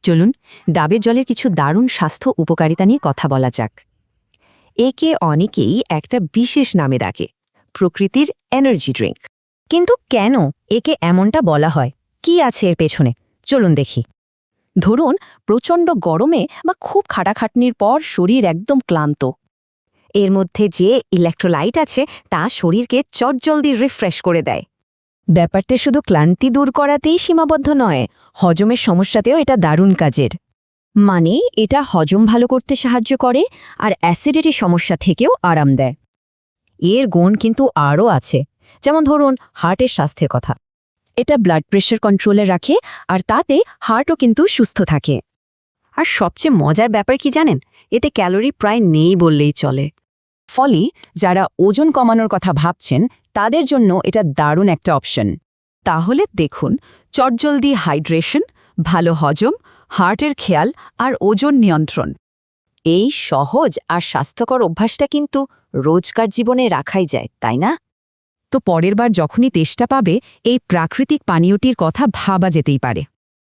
চলুন ডাবের জলের কিছু দারুণ স্বাস্থ্য উপকারিতা নিয়ে কথা বলা যাক। একে অনেকেই একটা বিশেষ নামে ডাকে, প্রকৃতির এনার্জি ড্রিঙ্ক। কিন্তু কেন একে এমনটা বলা হয়, কি আছে এর পেছনে, চলুন দেখি। ধরুন প্রচণ্ড গরমে বা খুব খাটাখাটনির পর শরীর একদম ক্লান্ত। এর মধ্যে যে ইলেকট্রোলাইট আছে তা শরীরকে চটজলদি রিফ্রেশ করে দেয়। ব্যাপারটা শুধু ক্লান্তি দূর করাতেই সীমাবদ্ধ নয়, হজমের সমস্যাতেও এটা দারুণ কাজের। মানে এটা হজম ভালো করতে সাহায্য করে আর অ্যাসিডিটি সমস্যা থেকেও আরাম দেয়। এর গুণ কিন্তু আরও আছে, যেমন ধরুন হার্টের স্বাস্থ্যের কথা। এটা ব্লাড প্রেশার কন্ট্রোলে রাখে আর তাতে হার্টও কিন্তু সুস্থ থাকে। আর সবচেয়ে মজার ব্যাপার কি জানেন, এতে ক্যালোরি প্রায় নেই বললেই চলে। ফলে যারা ওজন কমানোর কথা ভাবছেন তাদের জন্য এটা দারুণ একটা অপশন। তাহলে দেখুন, চটজলদি হাইড্রেশন, ভালো হজম, হার্টের খেয়াল আর ওজন নিয়ন্ত্রণ। এই সহজ আর স্বাস্থ্যকর অভ্যাসটা কিন্তু রোজকার জীবনে রাখাই যায়, তাই না? তো পরের বার যখনই তেষ্টা পাবে এই প্রাকৃতিক পানীয়টির কথা ভাবা যেতেই পারে।